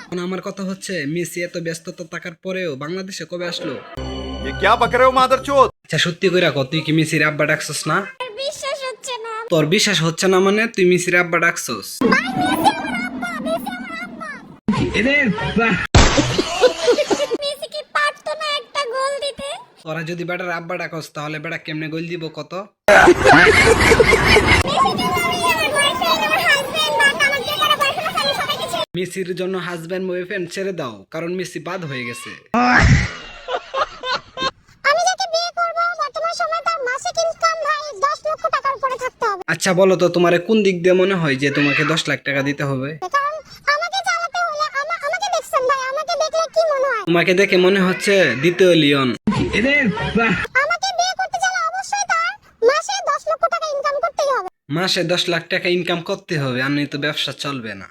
এখন আমার কথা হচ্ছে, মেসি এত ব্যস্ততা থাকার পরেও বাংলাদেশে কবে আসলো? ये क्या बक रहे हो मादरचोद। আচ্ছা সত্যি কইরা কত, তুই কি মেসির আব্বা ডাকছস না? বিশ্বাস হচ্ছে না। তোর বিশ্বাস হচ্ছে না মানে তুই মেসির আব্বা ডাকছস? মেসি কি পারতো না একটা গোল দিতে? তোরা যদি বেটার আব্বা ডাকস তাহলে বেটা কেমনে গোল দিব কত? মেসির জন্য হাজবেন্ড বয়ফ্রেন্ড ছেড়ে দাও, কারণ মেসি বাদ হয়ে গেছে। আমি যাকে বিয়ে করব বর্তমান সময়ে তার মাসিক ইনকাম ভাই 10 লক্ষ টাকার উপরে থাকতে হবে। আচ্ছা বলো তো, তোমারে কোন দিক দিয়ে মনে হয় যে তোমাকে 10 লাখ টাকা দিতে হবে? কারণ আমাকে চালাতে হলে আমাকে দেখছেন ভাই, আমাকে দেখলে কি মনে হয়? তোমাকে দেখে মনে হচ্ছে দ্বিতীয় লিওন। আমাকে বিয়ে করতে চাইলে অবশ্যই তার মাসে 10 লক্ষ টাকা ইনকাম করতেই হবে। মাসে 10 লাখ টাকা ইনকাম করতে হবে, আর নয়তো ব্যবসা চলবে না।